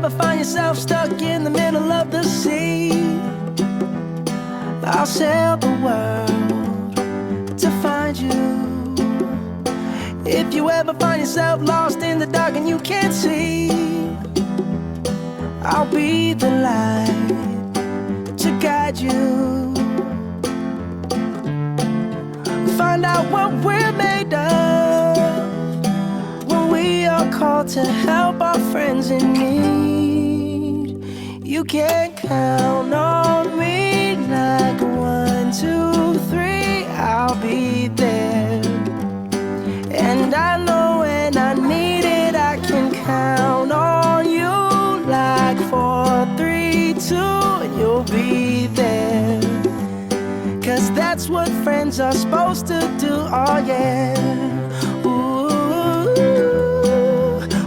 ever find yourself stuck in the middle of the sea, I'll sail the world to find you. If you ever find yourself lost in the dark and you can't see, I'll be the light to guide you. Find out what we're made of when we are called to help our friends in need. You can count on me like 1, 2, 3, I'll be there. And I know when I need it, I can count on you like 4, 3, 2, and you'll be there. 'Cause that's what friends are supposed to do, oh yeah. Ooh,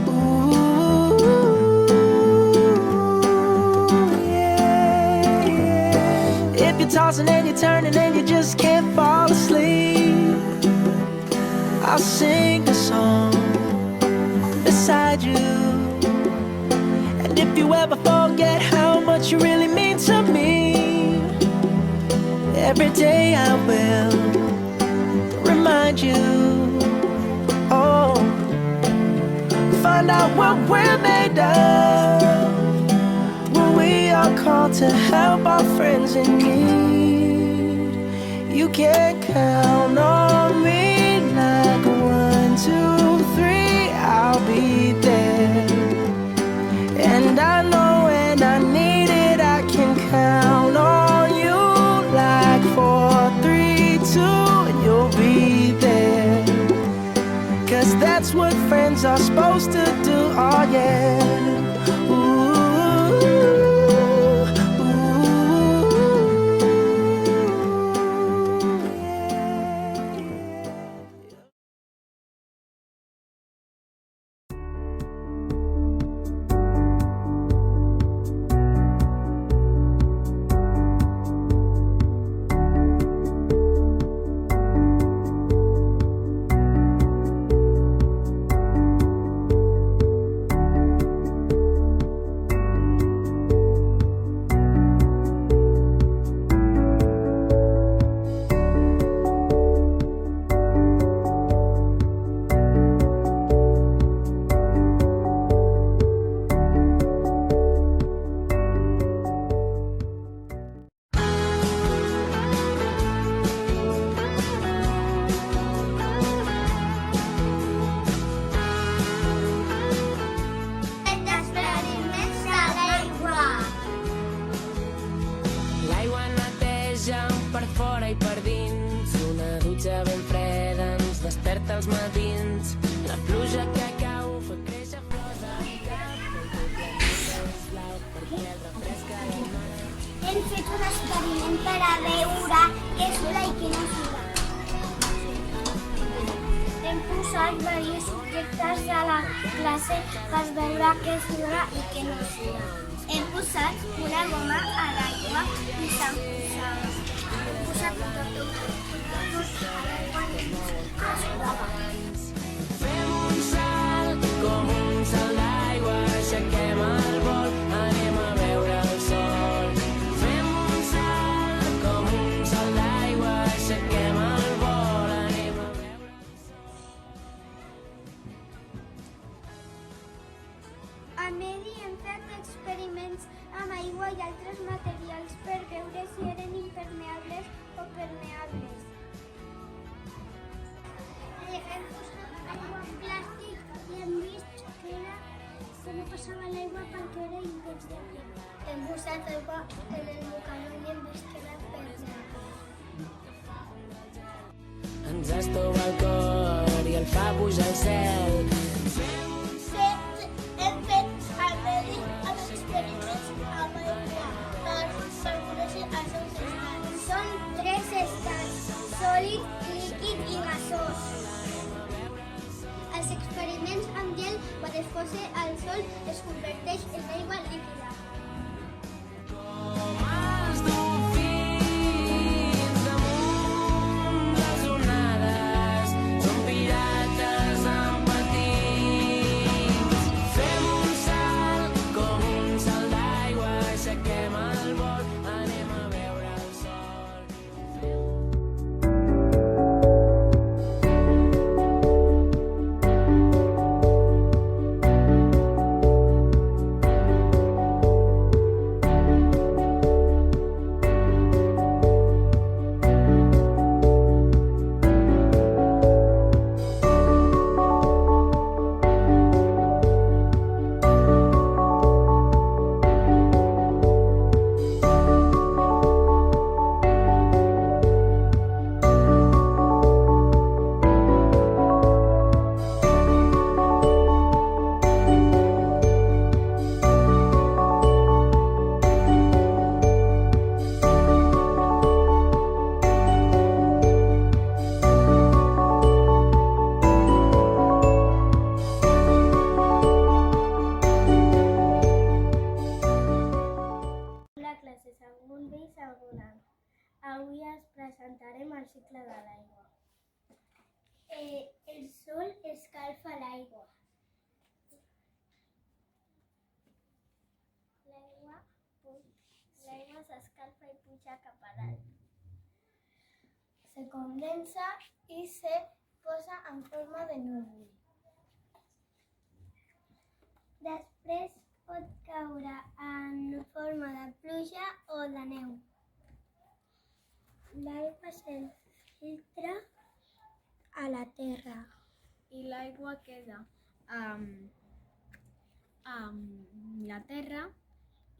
ooh, yeah, yeah. If you're tossing and you're turning and you just can't fall asleep, I'll sing a song beside you. And if you ever forget how much you really mean to me, every day I will remind you. Oh, find out what we're made of when we are called to help our friends in need. You can count on me like 1, 2, 3, I'll be there. And I know when I need it, I can count on you like 4, 3, 2, and you'll be there. 'Cause that's what friends are supposed to do, oh yeah. Ooh. als matins, la pluja que cau fa créixer flors a Hem fet un experiment per a veure què suda i què no suda. Hem posat diversos subjectes de la classe per veure què suda i què no suda. Hem posat una goma a l'aigua i s'han posat tot a l'aigua i es sudava. Fem un salt com un salt d'aigua, aixequem el vol, anem a veure el sol. Fem un salt com un salt d'aigua, aixequem el vol, anem a veure el sol. A Medi hem fet experiments amb aigua i altres materials per veure si eren impermeables o permeables. Hem posat aigua en plàstic i hem vist que no passava l'aigua perquè era impermeable. Hem posat aigua en el mocador i hem vist que era permeable. Ens estova el cor i el fa pujar al cel. Hem fet al Medi els experiments amb aigua per conèixer els seus estats. Són 3 estats: sòlid, líquid i gasós. Els experiments amb gel, quan es posa al sol, es converteix en aigua líquida. Com els dofins damunt les onades, som pirates amb patins. Fem un salt com Ara us presentarem el cicle de l'aigua. El sol escalfa l'aigua. L'aigua s'escalfa i puja cap a dalt. Se condensa i se posa en forma de núvol. Després pot caure en forma de pluja o de neu. L'aigua se'l filtra a la terra. I l'aigua queda amb la terra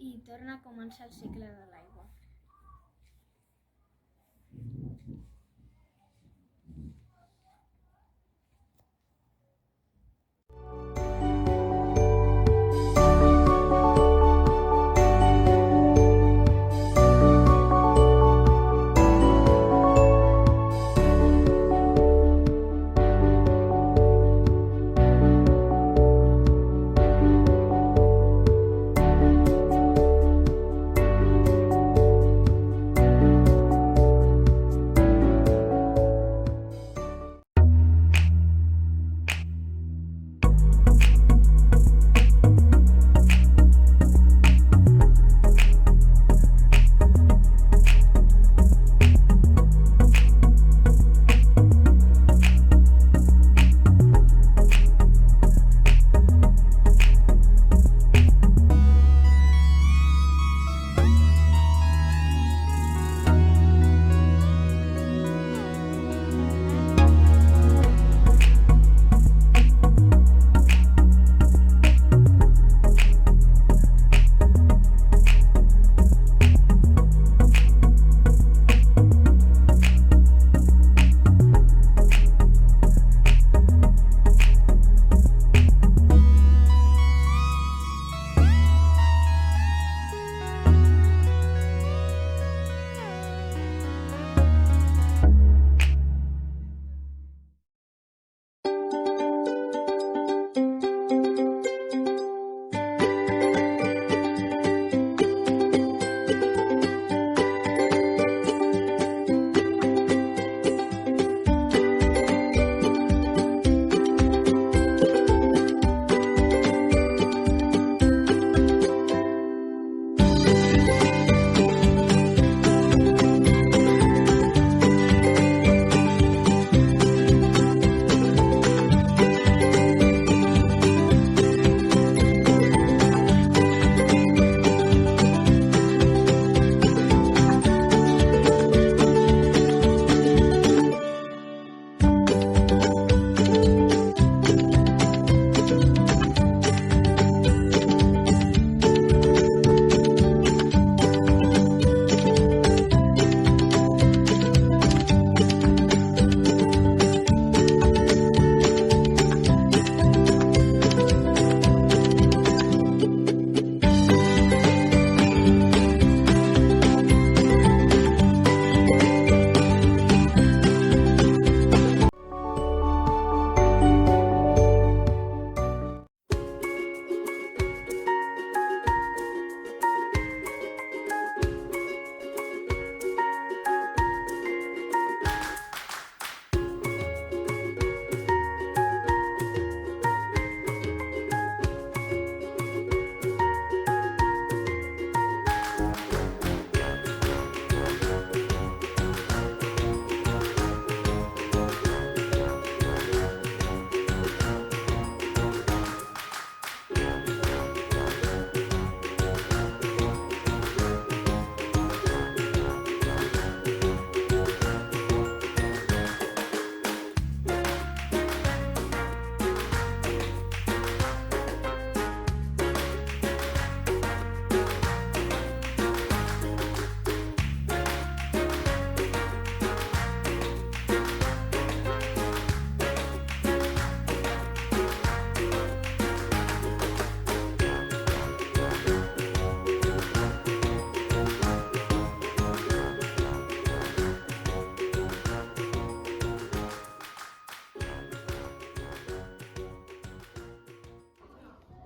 i torna a començar el cicle de l'aigua.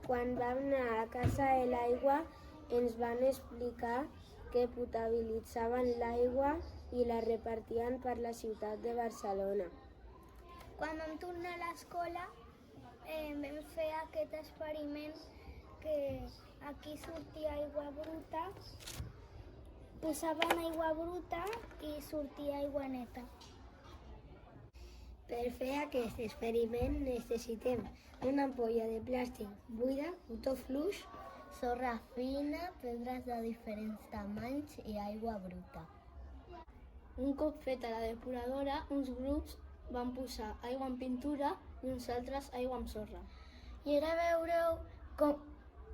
Quan vam anar a casa de l'aigua ens van explicar que potabilitzaven l'aigua i la repartien per la ciutat de Barcelona. Quan vam tornar a l'escola vam fer aquest experiment que aquí sortia aigua bruta, posaven aigua bruta i sortia aigua neta. Per fer aquest experiment necessitem una ampolla de plàstic buida, cotó fluix, Sorra fina, pedres de diferents tamanys i aigua bruta. Un cop feta la depuradora, uns grups van posar aigua amb pintura i uns altres aigua amb sorra. I ara veureu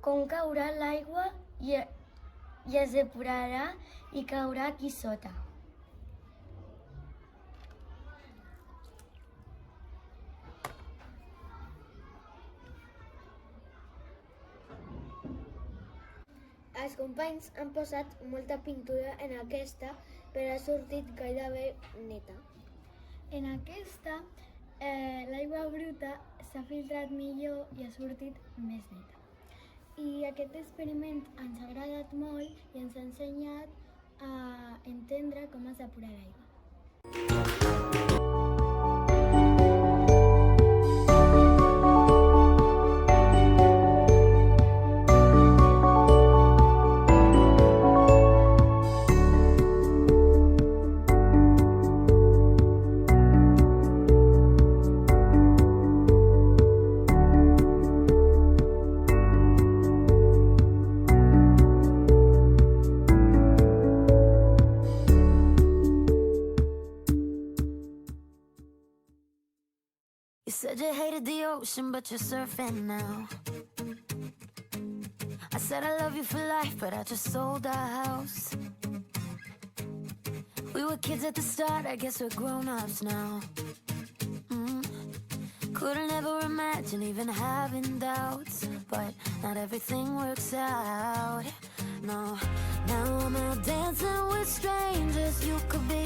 com caurà l'aigua i es depurarà i caurà aquí sota. Els companys han posat molta pintura en aquesta, però ha sortit gairebé neta. En aquesta, l'aigua bruta s'ha filtrat millor i ha sortit més neta. I aquest experiment ens ha agradat molt i ens ha ensenyat a entendre com es depura l'aigua. You said you hated the ocean, but you're surfing now. I said I love you for life, but I just sold our house. We were kids at the start, I guess we're grown-ups now. Couldn't ever imagine even having doubts, but not everything works out. No, now I'm out dancing with strangers. You could be